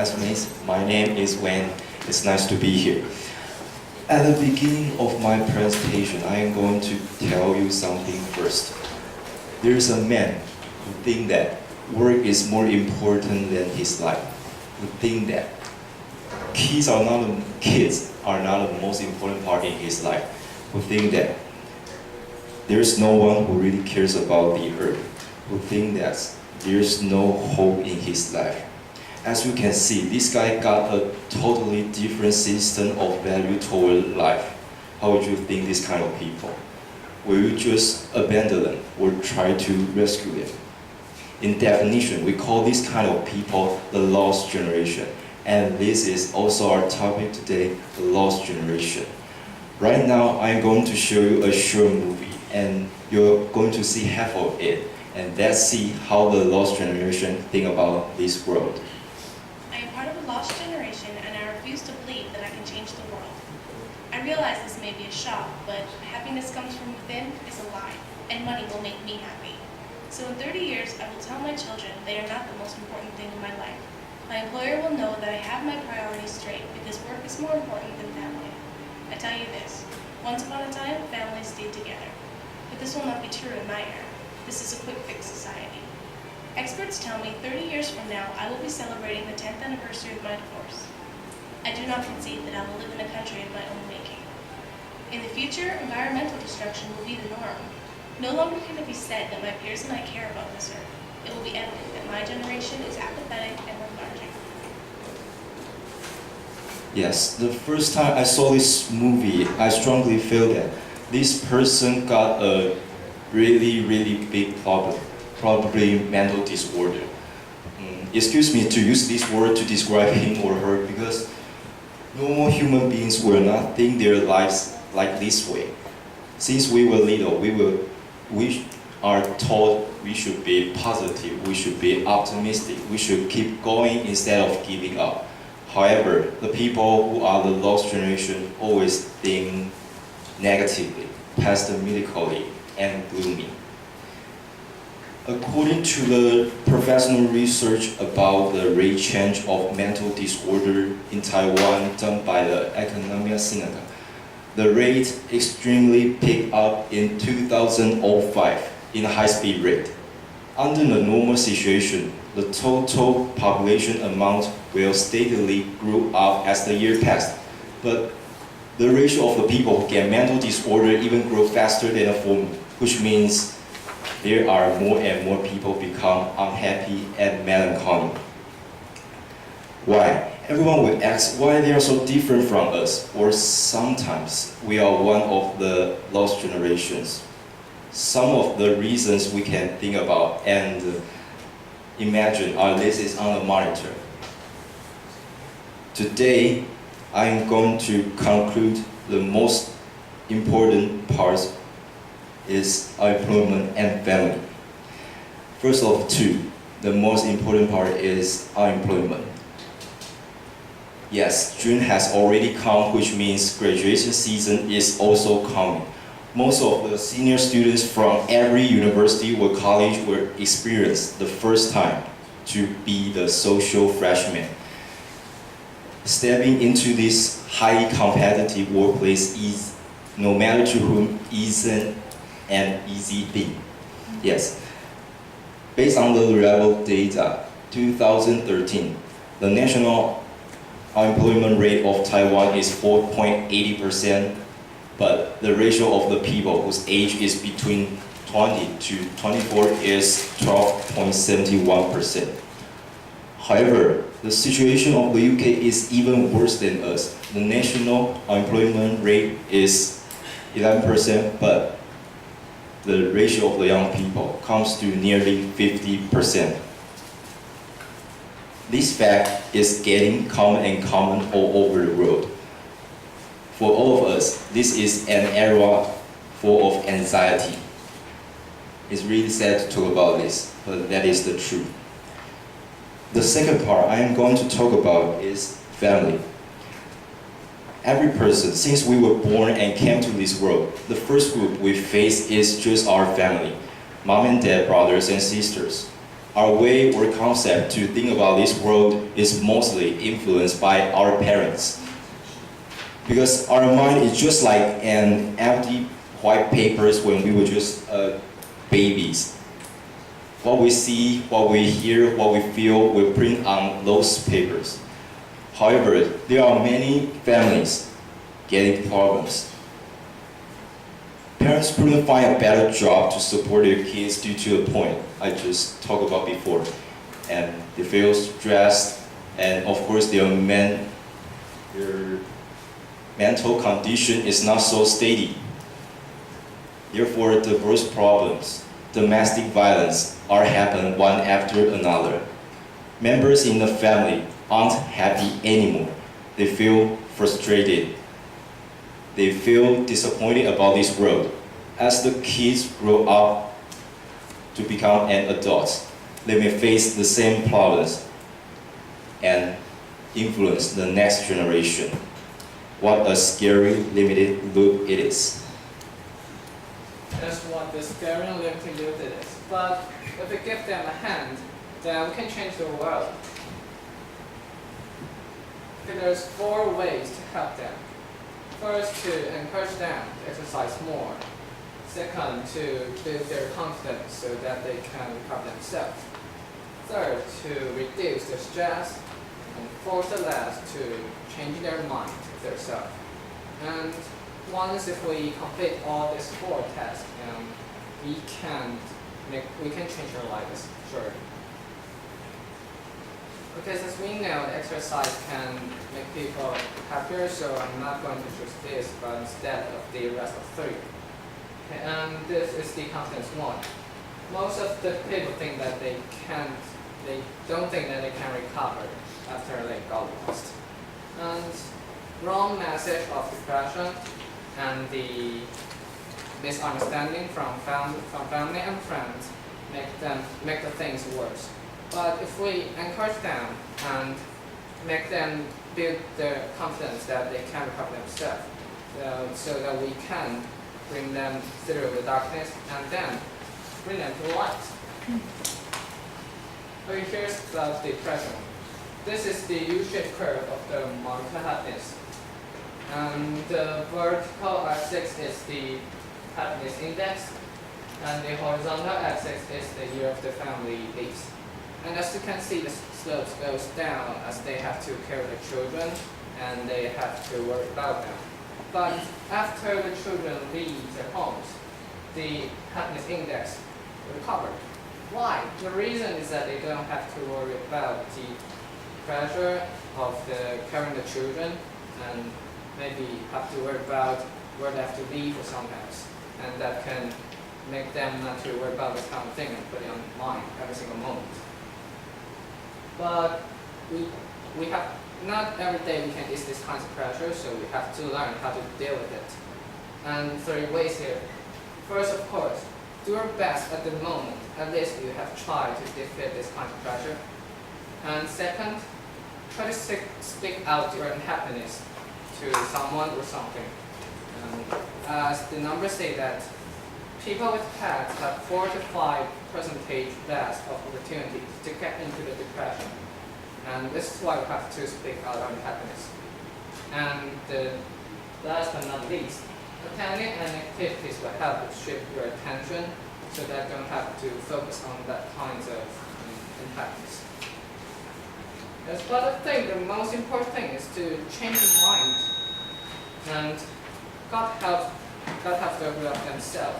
classmates. My name is Wayne. It's nice to be here. At the beginning of my presentation, I am going to tell you something first. There is a man who thinks that work is more important than his life. Who think that kids are not the most important part in his life. Who think that there is no one who really cares about the earth. Who think that there is no hope in his life. As you can see, this guy got a totally different system of value toward life. How would you think this kind of people? Will you just abandon them or try to rescue them? In definition, we call this kind of people the lost generation. And this is also our topic today, the lost generation. Right now, I'm going to show you a short movie, and you're going to see half of it. And let's see how the lost generation think about this world. I am part of a lost generation, and I refuse to believe that I can change the world. I realize this may be a shock, but happiness comes from within is a lie, and money will make me happy. So in 30 years, I will tell my children they are not the most important thing in my life. My employer will know that I have my priorities straight because work is more important than family. I tell you this, once upon a time, families stayed together. But this will not be true in my era. This is a quick fix society. Experts tell me 30 years from now, I will be celebrating the 10th anniversary of my divorce. I do not concede that I will live in a country of my own making. In the future, environmental destruction will be the norm. No longer can it be said that my peers and I care about this earth. It will be evident that my generation is apathetic and lethargic. Yes, the first time I saw this movie, I strongly feel that this person got a really big problem, probably mental disorder. Excuse me to use this word to describe him or her, because normal human beings will not think their lives like this way. Since we were little, we are taught we should be positive, we should be optimistic, we should keep going instead of giving up. However, the people who are the lost generation always think negatively, pessimistically, and gloomy. According to the professional research about the rate change of mental disorder in Taiwan done by the Academia Sinica, the rate extremely picked up in 2005 in a high-speed rate. Under the normal situation, the total population amount will steadily grow up as the year passed, but the ratio of the people who get mental disorder even grow faster than a former, which means there are more and more people become unhappy and melancholy. Why? Everyone will ask why they are so different from us, or sometimes we are one of the lost generations. Some of the reasons we can think about and imagine are listed on the monitor. Today, I am going to conclude the most important parts is employment and family. First of two, the most important part is unemployment. Yes, June has already come, which means graduation season is also coming. Most of the senior students from every university or college will experience the first time to be the social freshman. Stepping into this highly competitive workplace is, no matter to whom, isn't an easy thing. Yes. Based on the level data, 2013, the national unemployment rate of Taiwan is 4.80%, but the ratio of the people whose age is between 20 to 24 is 12.71%. However, the situation of the UK is even worse than us. The national unemployment rate is 11%, but the ratio of the young people comes to nearly 50%. This fact is getting common all over the world. For all of us, this is an era full of anxiety. It's really sad to talk about this, but that is the truth. The second part I am going to talk about is family. Every person, since we were born and came to this world, the first group we face is just our family, mom and dad, brothers and sisters. our way or concept to think about this world is mostly influenced by our parents. Because our mind is just like an empty white papers when we were just babies. What we see, what we hear, what we feel, we print on those papers. However, there are many families getting problems. Parents couldn't find a better job to support their kids due to a point I just talked about before. And they feel stressed, and of course their mental condition is not so steady. Therefore, divorce problems, domestic violence are happening one after another. Members in the family aren't happy anymore. They feel frustrated. They feel disappointed about this world. As the kids grow up to become an adult, they may face the same problems and influence the next generation. What a scary, limited look it is. That's what the scary and limited look it is. But if we give them a hand, then we can change the world. Okay, there's 4 ways to help them. First, to encourage them to exercise more. Second, to build their confidence so that they can recover themselves. Third, to reduce their stress. And fourth and last, to change their mind themselves. And once if we complete all these 4 tasks, we can change our lives, sure. Because as we know, the exercise can make people happier, so I'm not going to choose this, but instead of the rest of 3. Okay, and this is the confidence one. Most of the people think that they don't think that they can recover after they got lost. And wrong message of depression and the misunderstanding from family and friends make the things worse. But if we encourage them and make them build their confidence that they can recover themselves, so that we can bring them through the darkness and then bring them to light. Okay, here's the depression. This is the U-shaped curve of the marital happiness. And the vertical axis is the happiness index, and the horizontal axis is the year of the family lives. And as you can see, the slope goes down as they have to care for the children and they have to worry about them. But after the children leave their homes, the happiness index recovers. Why? The reason is that they don't have to worry about the pressure of caring the children and maybe have to worry about where they have to leave or something else. And that can make them not to worry about this kind of thing and put it on mind every single moment. But we have not every day we can ease this kind of pressure, so we have to learn how to deal with it. And 3 ways here. First, of course, do your best at the moment. At least you have tried to defeat this kind of pressure. And second, try to speak out your unhappiness to someone or something. As the numbers say that people with pets have 4 to 5% less of opportunities to get into the depression. And this is why we have to speak out our unhappiness. And last but not least, attending and activities will help to shift your attention so that you don't have to focus on that kind of unhappiness. Yes, but I think the most important thing is to change your mind. And God helps them develop themselves.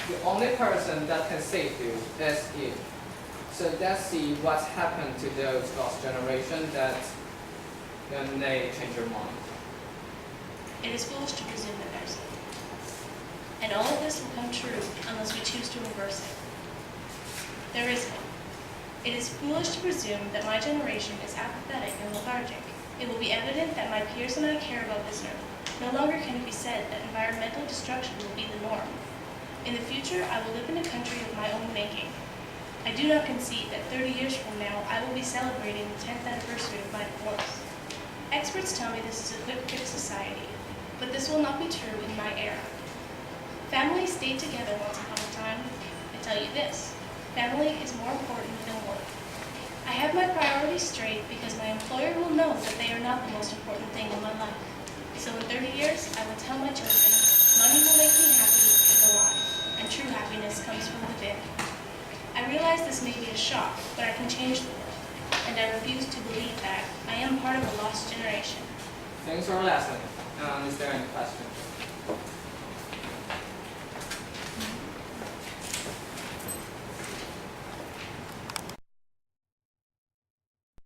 The only person that can save you is you. So let's see what's happened to those lost generation that then they change their mind. It is foolish to presume that there's hope. And all of this will come true unless we choose to reverse it. There is hope. It is foolish to presume that my generation is apathetic and lethargic. It will be evident that my peers and I care about this earth. No longer can it be said that environmental destruction will be the norm. In the future, I will live in a country of my own making. I do not concede that 30 years from now, I will be celebrating the 10th anniversary of my divorce. Experts tell me this is a hypocrite society, but this will not be true in my era. Families stayed together once upon a time. I tell you this, Family is more important than work. I have my priorities straight because my employer will know that they are not the most important thing in my life. So in 30 years, I will tell my children, money will make me happy is a lie, and true happiness comes from within. I realize this may be a shock, but I can change the world, and I refuse to believe that I am part of a lost generation. Thanks for listening. Is there any question?